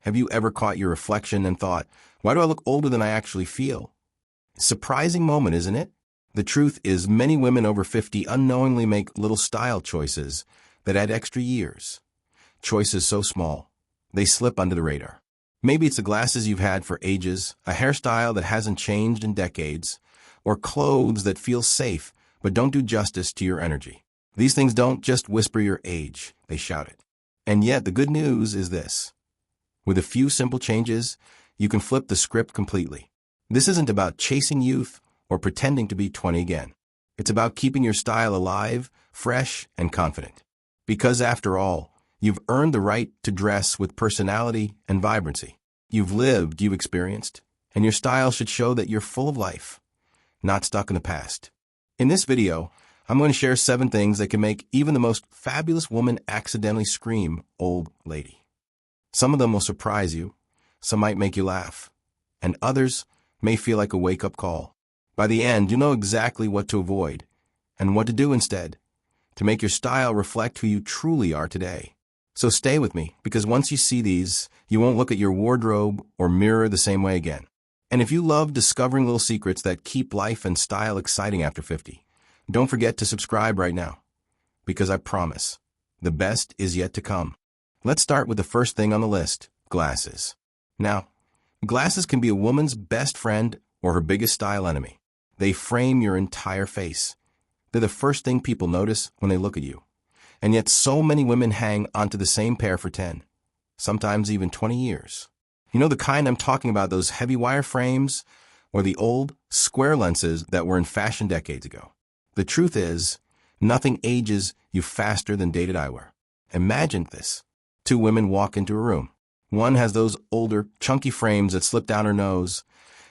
Have you ever caught your reflection and thought, why do I look older than I actually feel? Surprising moment, isn't it? The truth is many women over 50 unknowingly make little style choices that add extra years. Choices so small, they slip under the radar. Maybe it's the glasses you've had for ages, a hairstyle that hasn't changed in decades, or clothes that feel safe but don't do justice to your energy. These things don't just whisper your age, they shout it. And yet the good news is this. With a few simple changes, you can flip the script completely. This isn't about chasing youth or pretending to be 20 again. It's about keeping your style alive, fresh, and confident. Because after all, you've earned the right to dress with personality and vibrancy. You've lived, you've experienced, and your style should show that you're full of life, not stuck in the past. In this video, I'm going to share 7 things that can make even the most fabulous woman accidentally scream, "Old lady." Some of them will surprise you, some might make you laugh, and others may feel like a wake-up call. By the end, you'll know exactly what to avoid and what to do instead to make your style reflect who you truly are today. So stay with me, because once you see these, you won't look at your wardrobe or mirror the same way again. And if you love discovering little secrets that keep life and style exciting after 50, don't forget to subscribe right now, because I promise, the best is yet to come. Let's start with the first thing on the list, glasses. Now, glasses can be a woman's best friend or her biggest style enemy. They frame your entire face. They're the first thing people notice when they look at you. And yet so many women hang onto the same pair for 10, sometimes even 20 years. You know the kind I'm talking about, those heavy wire frames or the old square lenses that were in fashion decades ago. The truth is, nothing ages you faster than dated eyewear. Imagine this. 2 women walk into a room. One has those older, chunky frames that slip down her nose,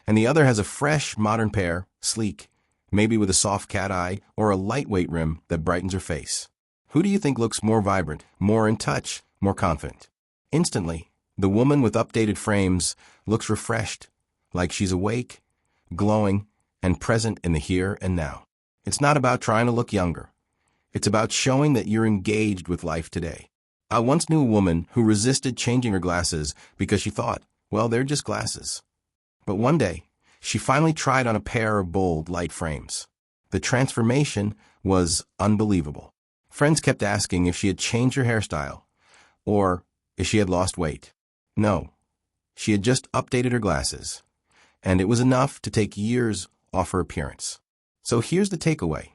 and the other has a fresh, modern pair, sleek, maybe with a soft cat eye or a lightweight rim that brightens her face. Who do you think looks more vibrant, more in touch, more confident? Instantly, the woman with updated frames looks refreshed, like she's awake, glowing, and present in the here and now. It's not about trying to look younger. It's about showing that you're engaged with life today. I once knew a woman who resisted changing her glasses because she thought, well, they're just glasses. But one day, she finally tried on a pair of bold, light frames. The transformation was unbelievable. Friends kept asking if she had changed her hairstyle, or if she had lost weight. No, she had just updated her glasses, and it was enough to take years off her appearance. So here's the takeaway.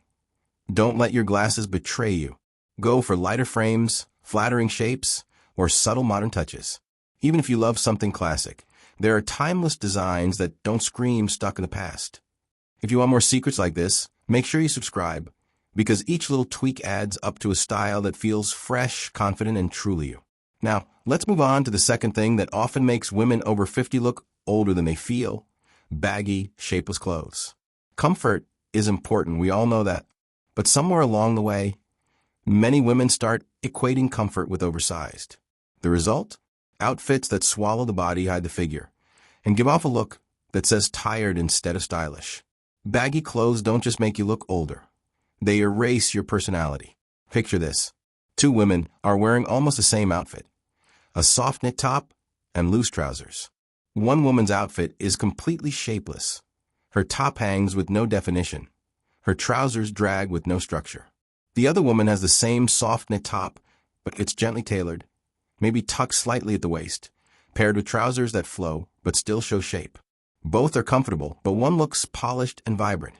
Don't let your glasses betray you. Go for lighter frames, flattering shapes, or subtle modern touches. Even if you love something classic, there are timeless designs that don't scream stuck in the past. If you want more secrets like this, make sure you subscribe, because each little tweak adds up to a style that feels fresh, confident, and truly you. Now, let's move on to the second thing that often makes women over 50 look older than they feel: baggy, shapeless clothes. Comfort is important, we all know that. But somewhere along the way, many women start equating comfort with oversized. The result? Outfits that swallow the body, hide the figure, and give off a look that says tired instead of stylish. Baggy clothes don't just make you look older. They erase your personality. Picture this. 2 women are wearing almost the same outfit: a soft knit top and loose trousers. One woman's outfit is completely shapeless. Her top hangs with no definition. Her trousers drag with no structure. The other woman has the same soft knit top, but it's gently tailored, maybe tucked slightly at the waist, paired with trousers that flow but still show shape. Both are comfortable, but one looks polished and vibrant,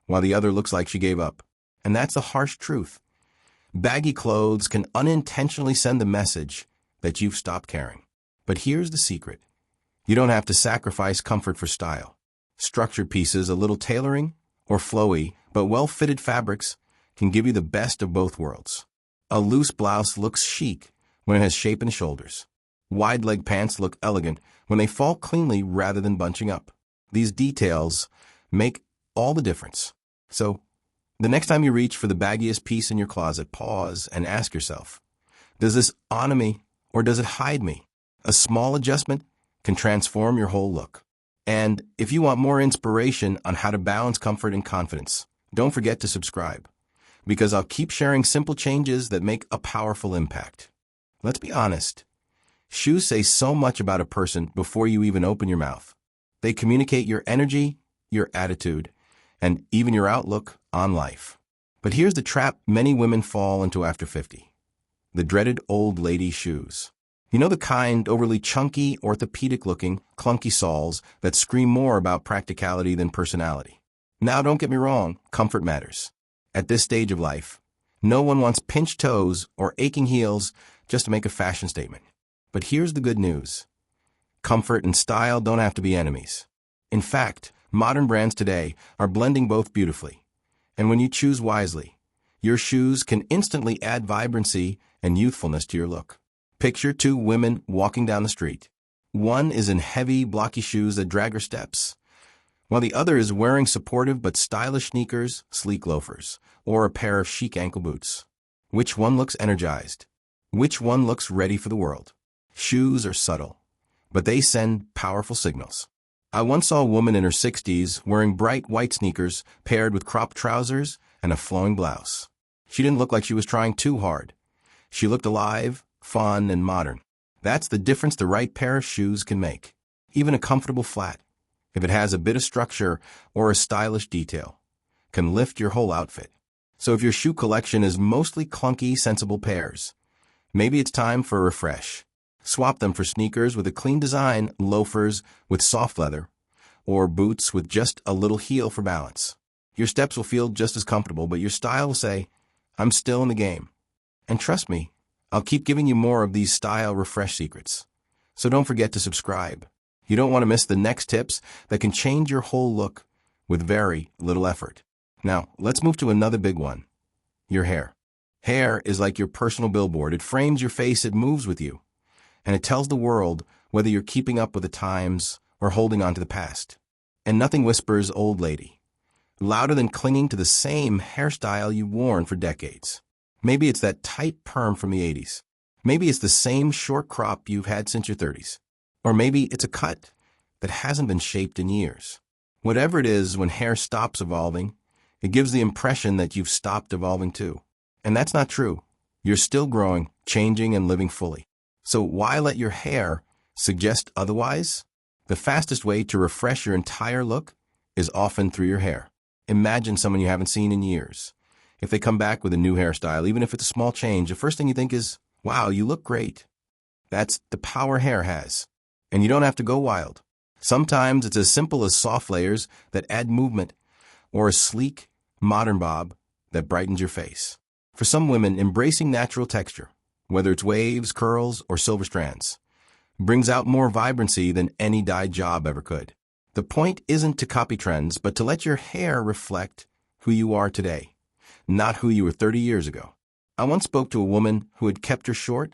while the other looks like she gave up. And that's the harsh truth. Baggy clothes can unintentionally send the message that you've stopped caring. But here's the secret. You don't have to sacrifice comfort for style. Structured pieces, a little tailoring, or flowy but well-fitted fabrics can give you the best of both worlds. A loose blouse looks chic when it has shape in the shoulders. Wide-leg pants look elegant when they fall cleanly rather than bunching up. These details make all the difference. So, the next time you reach for the baggiest piece in your closet, pause and ask yourself, does this honor me or does it hide me? A small adjustment can transform your whole look. And if you want more inspiration on how to balance comfort and confidence, don't forget to subscribe, because I'll keep sharing simple changes that make a powerful impact. Let's be honest. Shoes say so much about a person before you even open your mouth. They communicate your energy, your attitude, and even your outlook on life. But here's the trap many women fall into after 50. The dreaded old lady shoes. You know, the kind overly chunky, orthopedic-looking, clunky soles that scream more about practicality than personality. Now, don't get me wrong, comfort matters. At this stage of life, no one wants pinched toes or aching heels just to make a fashion statement. But here's the good news. Comfort and style don't have to be enemies. In fact, modern brands today are blending both beautifully. And when you choose wisely, your shoes can instantly add vibrancy and youthfulness to your look. Picture two women walking down the street. One is in heavy, blocky shoes that drag her steps, while the other is wearing supportive but stylish sneakers, sleek loafers, or a pair of chic ankle boots. Which one looks energized? Which one looks ready for the world? Shoes are subtle, but they send powerful signals. I once saw a woman in her 60s wearing bright white sneakers paired with cropped trousers and a flowing blouse. She didn't look like she was trying too hard. She looked alive, fun, and modern. That's the difference the right pair of shoes can make. Even a comfortable flat, if it has a bit of structure or a stylish detail, can lift your whole outfit. So if your shoe collection is mostly clunky, sensible pairs, maybe it's time for a refresh. Swap them for sneakers with a clean design, loafers with soft leather, or boots with just a little heel for balance. Your steps will feel just as comfortable, but your style will say, I'm still in the game. And trust me, I'll keep giving you more of these style refresh secrets. So don't forget to subscribe. You don't want to miss the next tips that can change your whole look with very little effort. Now, let's move to another big one. Your hair. Hair is like your personal billboard. It frames your face, it moves with you, and it tells the world whether you're keeping up with the times or holding on to the past. And nothing whispers old lady louder than clinging to the same hairstyle you've worn for decades. Maybe it's that tight perm from the 80s. Maybe it's the same short crop you've had since your 30s. Or maybe it's a cut that hasn't been shaped in years. Whatever it is, when hair stops evolving, it gives the impression that you've stopped evolving too. And that's not true. You're still growing, changing, and living fully. So why let your hair suggest otherwise? The fastest way to refresh your entire look is often through your hair. Imagine someone you haven't seen in years. If they come back with a new hairstyle, even if it's a small change, the first thing you think is, wow, you look great. That's the power hair has. And you don't have to go wild. Sometimes it's as simple as soft layers that add movement, or a sleek, modern bob that brightens your face. For some women, embracing natural texture, whether it's waves, curls, or silver strands, brings out more vibrancy than any dyed job ever could. The point isn't to copy trends, but to let your hair reflect who you are today, not who you were 30 years ago. I once spoke to a woman who had kept her short,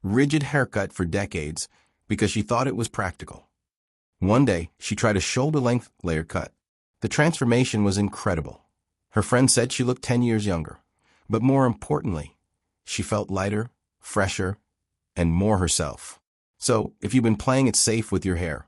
rigid haircut for decades because she thought it was practical. One day, she tried a shoulder-length layer cut. The transformation was incredible. Her friend said she looked 10 years younger, but more importantly, she felt lighter, fresher, and more herself. So, if you've been playing it safe with your hair,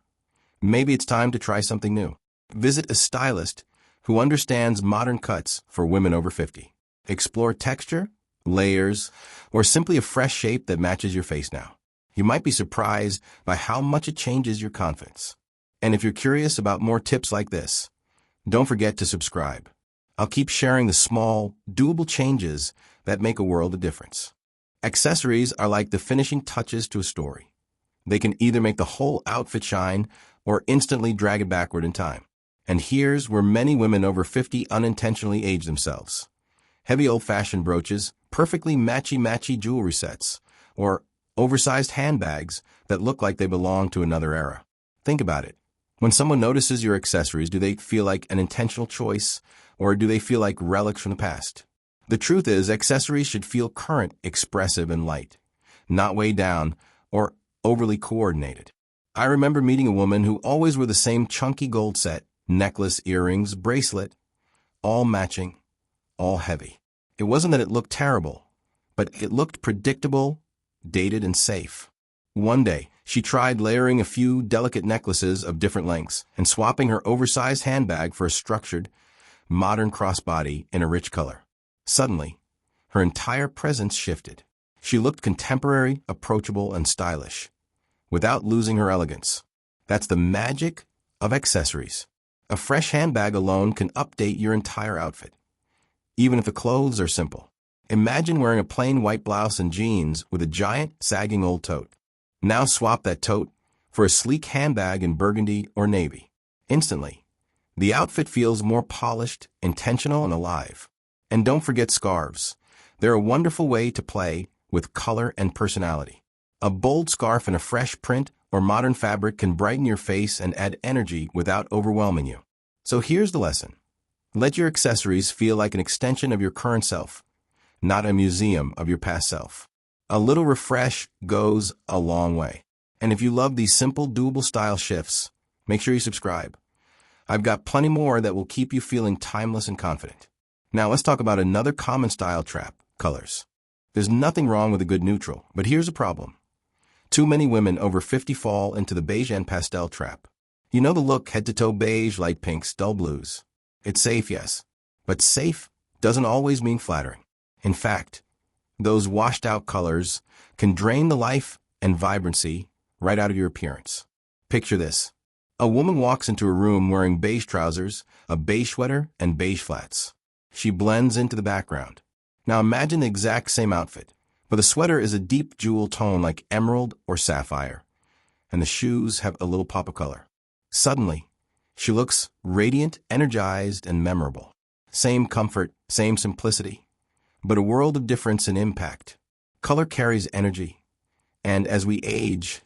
maybe it's time to try something new. Visit a stylist who understands modern cuts for women over 50. Explore texture, layers, or simply a fresh shape that matches your face now. You might be surprised by how much it changes your confidence. And if you're curious about more tips like this, don't forget to subscribe. I'll keep sharing the small, doable changes that make a world of difference. Accessories are like the finishing touches to a story. They can either make the whole outfit shine or instantly drag it backward in time. And here's where many women over 50 unintentionally age themselves. Heavy old-fashioned brooches, perfectly matchy-matchy jewelry sets, or oversized handbags that look like they belong to another era. Think about it. When someone notices your accessories, do they feel like an intentional choice, or do they feel like relics from the past? The truth is, accessories should feel current, expressive, and light, not weighed down or overly coordinated. I remember meeting a woman who always wore the same chunky gold set, necklace, earrings, bracelet, all matching, all heavy. It wasn't that it looked terrible, but it looked predictable, dated, and safe. One day, she tried layering a few delicate necklaces of different lengths and swapping her oversized handbag for a structured, modern crossbody in a rich color. Suddenly, her entire presence shifted. She looked contemporary, approachable, and stylish. without losing her elegance. That's the magic of accessories. A fresh handbag alone can update your entire outfit, even if the clothes are simple. Imagine wearing a plain white blouse and jeans with a giant, sagging old tote. Now swap that tote for a sleek handbag in burgundy or navy. Instantly, the outfit feels more polished, intentional, and alive. And don't forget scarves. They're a wonderful way to play with color and personality. A bold scarf in a fresh print or modern fabric can brighten your face and add energy without overwhelming you. So here's the lesson. Let your accessories feel like an extension of your current self, not a museum of your past self. A little refresh goes a long way. And if you love these simple, doable style shifts, make sure you subscribe. I've got plenty more that will keep you feeling timeless and confident. Now let's talk about another common style trap, colors. There's nothing wrong with a good neutral, but here's a problem. Too many women over 50 fall into the beige and pastel trap. You know the look, head-to-toe beige, light pinks, dull blues. It's safe, yes, but safe doesn't always mean flattering. In fact, those washed-out colors can drain the life and vibrancy right out of your appearance. Picture this. A woman walks into a room wearing beige trousers, a beige sweater, and beige flats. She blends into the background. Now imagine the exact same outfit, but the sweater is a deep jewel tone like emerald or sapphire, and the shoes have a little pop of color. Suddenly, she looks radiant, energized, and memorable. Same comfort, same simplicity, but a world of difference and impact. Color carries energy, and as we age,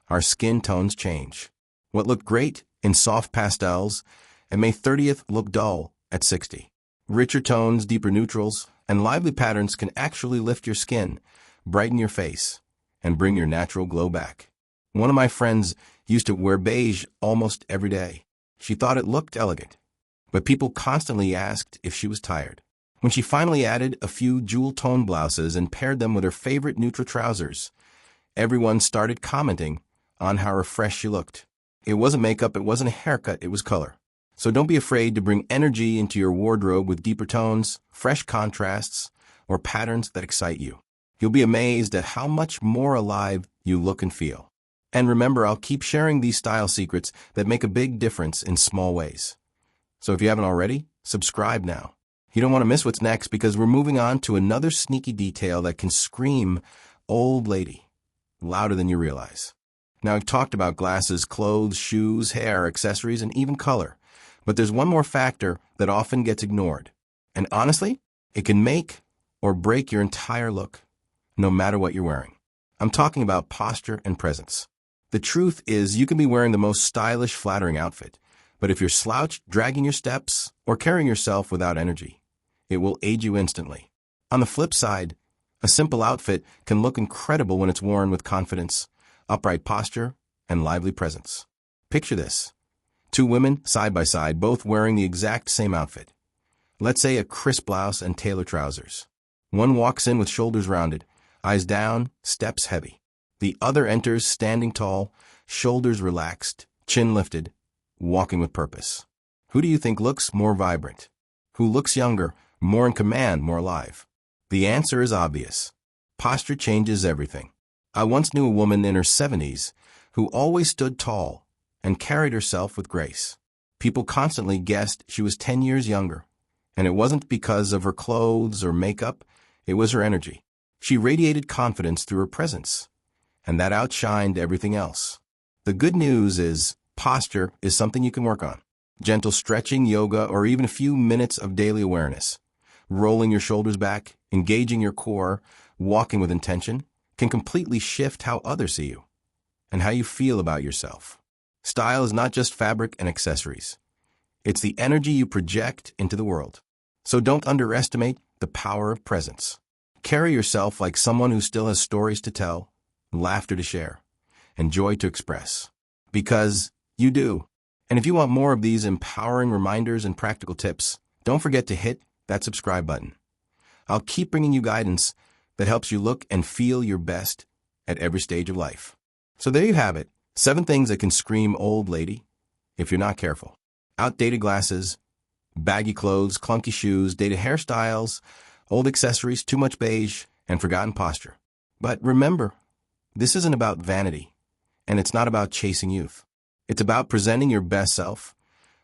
our skin tones change. What looked great in soft pastels and May 30th look dull at 60. Richer tones, deeper neutrals, and lively patterns can actually lift your skin, brighten your face, and bring your natural glow back. One of my friends used to wear beige almost every day. She thought it looked elegant, but people constantly asked if she was tired. When she finally added a few jewel-toned blouses and paired them with her favorite neutral trousers, everyone started commenting on how refreshed she looked. It wasn't makeup, it wasn't a haircut, it was color. So don't be afraid to bring energy into your wardrobe with deeper tones, fresh contrasts, or patterns that excite you. You'll be amazed at how much more alive you look and feel. And remember, I'll keep sharing these style secrets that make a big difference in small ways. So if you haven't already, subscribe now. You don't want to miss what's next because we're moving on to another sneaky detail that can scream old lady louder than you realize. Now, I've talked about glasses, clothes, shoes, hair, accessories, and even color. But there's one more factor that often gets ignored. And honestly, it can make or break your entire look, no matter what you're wearing. I'm talking about posture and presence. The truth is, you can be wearing the most stylish, flattering outfit, but if you're slouched, dragging your steps, or carrying yourself without energy, it will age you instantly. On the flip side, a simple outfit can look incredible when it's worn with confidence, upright posture, and lively presence. Picture this. Two women, side by side, both wearing the exact same outfit. Let's say a crisp blouse and tailored trousers. One walks in with shoulders rounded, eyes down, steps heavy. The other enters standing tall, shoulders relaxed, chin lifted, walking with purpose. Who do you think looks more vibrant? Who looks younger, more in command, more alive? The answer is obvious. Posture changes everything. I once knew a woman in her 70s who always stood tall and carried herself with grace. People constantly guessed she was 10 years younger, and it wasn't because of her clothes or makeup, it was her energy. She radiated confidence through her presence, and that outshined everything else. The good news is, posture is something you can work on. Gentle stretching, yoga, or even a few minutes of daily awareness. Rolling your shoulders back, engaging your core, walking with intention, can completely shift how others see you and how you feel about yourself. Style is not just fabric and accessories. It's the energy you project into the world. So don't underestimate the power of presence. Carry yourself like someone who still has stories to tell, laughter to share, and joy to express. Because you do. And if you want more of these empowering reminders and practical tips, don't forget to hit that subscribe button. I'll keep bringing you guidance that helps you look and feel your best at every stage of life. So there you have it. 7 things that can scream old lady if you're not careful. Outdated glasses, baggy clothes, clunky shoes, dated hairstyles, old accessories, too much beige, and forgotten posture. But remember, this isn't about vanity. And it's not about chasing youth. It's about presenting your best self,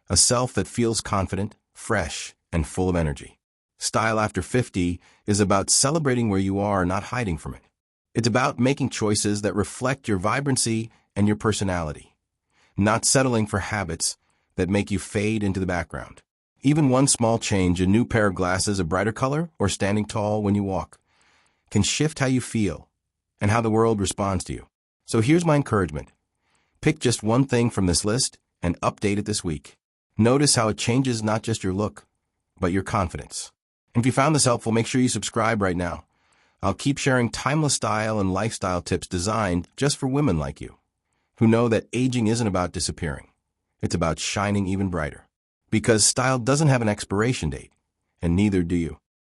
a self that feels confident, fresh, and full of energy. Style after 50 is about celebrating where you are, not hiding from it. It's about making choices that reflect your vibrancy and your personality, not settling for habits that make you fade into the background. Even one small change, a new pair of glasses, a brighter color, or standing tall when you walk, can shift how you feel and how the world responds to you. So here's my encouragement. Pick just one thing from this list and update it this week. Notice how it changes not just your look, but your confidence. And if you found this helpful, make sure you subscribe right now. I'll keep sharing timeless style and lifestyle tips designed just for women like you, who know that aging isn't about disappearing. It's about shining even brighter. Because style doesn't have an expiration date, and neither do you.